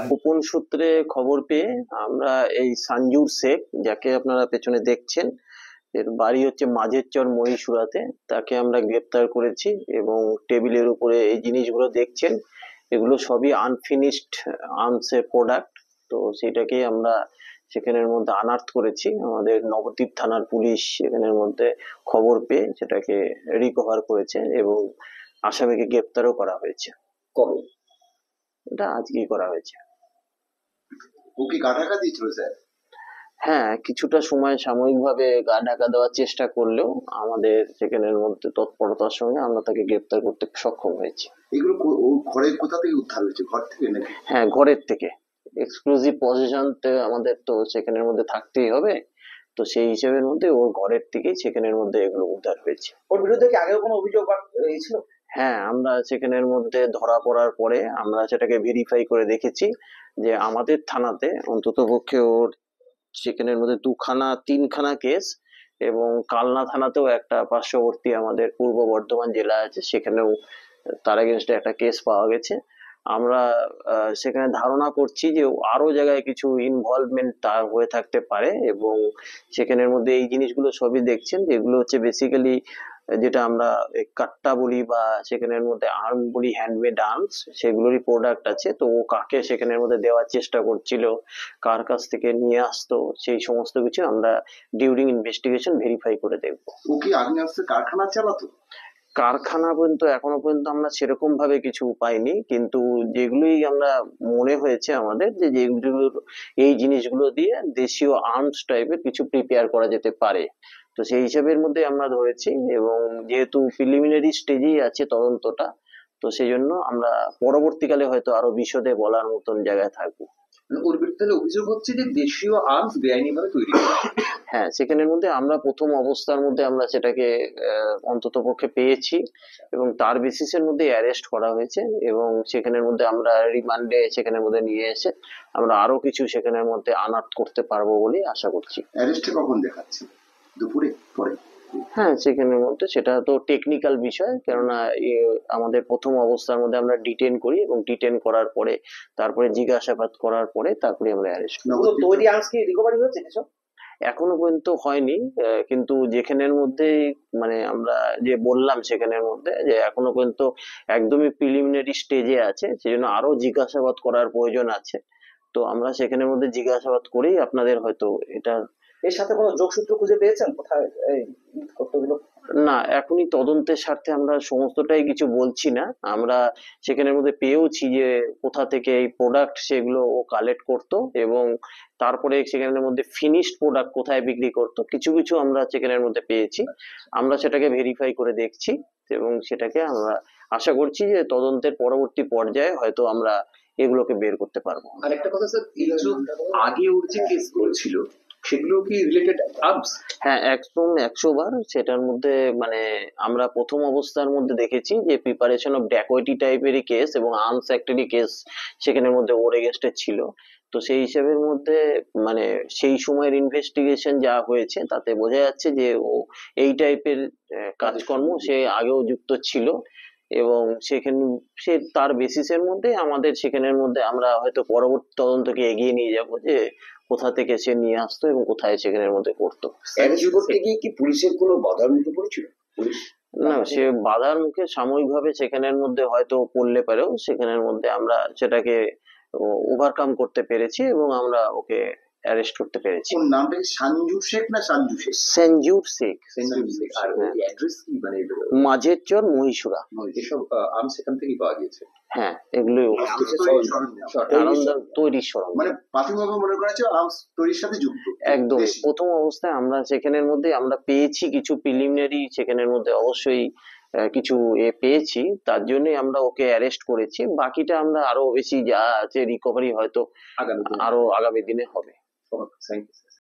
গোপন সূত্রে খবর পেয়ে আমরা এই সঞ্জুর শেখ, যাকে আপনারা পেছনে দেখছেন, এর বাড়ি হচ্ছে মাঝের চর মহীশুরাতে, তাকে আমরা গ্রেপ্তার করেছি। এবং টেবিলের উপরে এই জিনিসগুলো দেখছেন, এগুলো সবই আনফিনিশড আর্মসের প্রোডাক্ট। তো সেটাকে আমরা সেখানের মধ্যে আনার্থ করেছি। আমাদের নবদ্বীপ থানার পুলিশ সেখানের মধ্যে খবর পেয়ে সেটাকে রিকভার করেছে এবং আসামিকে গ্রেপ্তারও করা হয়েছে। কবে? এটা আজকেই করা হয়েছে। ও কি গা ঢাকা দিয়েছিল স্যার? হ্যাঁ, কিছুটা সময় সাময়িকভাবে গা ঢাকা দেওয়ার চেষ্টা করলেও আমাদের সেখানের মধ্যে তৎপরতার সঙ্গে আমরা তাকে গ্রেপ্তার করতে সক্ষম হয়েছি। এগুলো ঘরের কোথা থেকে উদ্ধার হয়েছে? ঘর থেকে নাকি? হ্যাঁ, ঘরের থেকে। এক্সক্লুসিভ পজিশন আমাদের তো সেখানের মধ্যে থাকতেই হবে, তো সেই হিসেবের মধ্যে ওর ঘরের থেকেই সেখানের মধ্যে এগুলো উদ্ধার হয়েছে। ওর বিরুদ্ধে কি আগেও কোনো অভিযোগ ছিল? হ্যাঁ, আমরা সেখানের মধ্যে ধরা পড়ার পরে আমরা সেটাকে ভেরিফাই করে দেখেছি যে আমাদের থানাতে অন্তত পক্ষে ওর সেখানের মধ্যে তিনখানা কেস, এবং কালনা থানাতেও একটা পার্শ্ববর্তী আমাদের পূর্ব বর্ধমান জেলা আছে, সেখানেও তার এগেনস্টে একটা কেস পাওয়া গেছে। আমরা সেখানে ধারণা করছি যে আরো জায়গায় কিছু ইনভলভমেন্ট তার হয়ে থাকতে পারে, এবং সেখানের মধ্যে এই জিনিসগুলো সবই দেখছেন, যেগুলো হচ্ছে বেসিক্যালি যেটা আমরা কাট্টা বলি বা সেখানের মধ্যে আর্ম বলি, হ্যান্ডমেড আর্মস, সেগুলোরই প্রোডাক্ট আছে। তো ও কাকে সেখানের মধ্যে দেওয়ার চেষ্টা করছিল, কার কাছ থেকে নিয়ে আসতো, সেই সমস্ত কিছু আমরা ডিউরিং ইনভেস্টিগেশন ভেরিফাই করে দেখবো। ও কি আগ্নেয়াস্ত্রের কারখানা চালাতো? কারখানা পর্যন্ত এখনো পর্যন্ত আমরা সেরকম ভাবে কিছু পাইনি, কিন্তু যেগুলোই আমরা মনে হয়েছে আমাদের যে যেগুলো এই জিনিসগুলো দিয়ে দেশীয় আর্মস টাইপের কিছু প্রিপেয়ার করা যেতে পারে, তো সেই হিসাবের মধ্যে আমরা ধরেছি। এবং যেহেতু প্রিলিমিনারি স্টেজেই আছে তদন্তটা, তো সেই জন্য আমরা পরবর্তীকালে হয়তো আরো বিশদে বলার মতন জায়গায় থাকবো। ওর বিরুদ্ধে অভিযোগ হচ্ছে যে দেশীয় আর্মস বেআইনিভাবে তৈরি করা। হ্যাঁ, সেখানের মধ্যে আমরা প্রথম অবস্থার মধ্যে আমরা সেটাকে অন্তত পক্ষে পেয়েছি, এবং তার বেসিসের মধ্যে অ্যারেস্ট করা হয়েছে, এবং সেখানের মধ্যে আমরা রিমান্ডে সেখানের মধ্যে নিয়ে এসে আমরা আরো কিছু সেখানের মধ্যে আনার্ট করতে পারবো বলে আশা করছি। অ্যারেস্টে কখন দেখাচ্ছে? দুপুরে? পরে? হ্যাঁ, সেখানের মধ্যে সেটা তো টেকনিক্যাল বিষয়, কেননা আমাদের প্রথম অবস্থার মধ্যে আমরা ডিটেন করি, এবং ডিটেন করার পরে তারপরে জিজ্ঞাসাবাদ করার পরে তারপরে আমরা অ্যারেস্ট করি। তৈরি আর্মস কি রিকভারি হয়েছে কিছু? এখনো পর্যন্ত হয়নি, কিন্তু যেখানের মধ্যে মানে আমরা যে বললাম সেখানের মধ্যে যে এখনো পর্যন্ত একদমই প্রিলিমিনারি স্টেজে আছে, সেজন্য আরো জিজ্ঞাসাবাদ করার প্রয়োজন আছে। তো আমরা সেখানের মধ্যে জিজ্ঞাসাবাদ করেই আপনাদের হয়তো এটা। এর সাথে কোনো যোগসূত্র খুঁজে পেয়েছেন কোথায় এই কতগুলো? না, এখনই তদন্তের স্বার্থে আমরা সমস্তটাই কিছু বলছি না। আমরা সেখানের মধ্যে পেয়েওছি যে কোথা থেকে এই প্রোডাক্ট সেগুলো ও কালেক্ট করতো, এবং তারপরে সেখানের মধ্যে ফিনিশড প্রোডাক্ট কোথায় বিক্রি করতো, কিছু কিছু আমরা সেখানের মধ্যে পেয়েছি। আমরা সেটাকে ভেরিফাই করে দেখছি, এবং সেটাকে আমরা আশা করছি যে তদন্তের পরবর্তী পর্যায়ে হয়তো আমরা এগুলোকে বের করতে পারবো। আরেকটা কথা স্যার, এই যে আগে ওর যে কেসগুলো ছিল সেগুলো কি রিলেটেড আর্মস? হ্যাঁ, একদম 100 বার। সেটার মধ্যে মানে আমরা প্রথম অবস্থার মধ্যে দেখেছি যে প্রিপারেশন অফ ড্যাকোইটি টাইপেরই কেস এবং আর্মস অ্যাক্টেরই কেস সেখানের মধ্যে ওর এগেনস্টে ছিল। তো সেই হিসেবের মধ্যে মানে সেই সময়ের ইনভেস্টিগেশন যা হয়েছে তাতে বোঝা যাচ্ছে যে ও এই টাইপের কাজকর্ম সে আগেও যুক্ত ছিল, এবং সেখানে সে তার বেসিসের মধ্যে আমাদের সেখানের মধ্যে আমরা হয়তো পরবর্তী তদন্তকে এগিয়ে নিয়ে যাব যে কোথা থেকে সে নিয়ে আসতো এবং কোথায় সেখানের মধ্যে করতো। অ্যারেস্ট করতে গিয়ে কি পুলিশের কোনো বাধার মুখে পড়েছিল? পুলিশ না, সে বাধার মুখে সাময়িকভাবে সেখানের মধ্যে হয়তো পড়লে পারেও সেখানের মধ্যে আমরা সেটাকে ওভারকাম করতে পেরেছি, এবং আমরা ওকে অ্যারেস্ট করতে পেরেছি। ওর নামটা কি সঞ্জু শেখ না সঞ্জু শেখ? সঞ্জুর শেখ। সেন্ট্রাল শেখ। আর অ্যাড্রেস কি মানে মাঝের চর মহীশুরা। এসব আর্মস সেখান থেকেই পাওয়া গিয়েছে? হ্যাঁ, এগুলোই তৈরির সরঞ্জাম। মানে প্রাথমিকভাবে মনে করা হচ্ছে আর্মস তৈরির সাথে যুক্ত। একদম প্রথম অবস্থায় আমরা সেখানের মধ্যে আমরা পেয়েছি কিছু প্রিলিমিনারি, সেখানের মধ্যে অবশ্যই কিছু পেয়েছি, তার জন্যই আমরা ওকে অ্যারেস্ট করেছি। বাকিটা আমরা আরো বেশি যা আছে রিকভারি হয়তো আরো আগামী দিনে হবে। Thank you.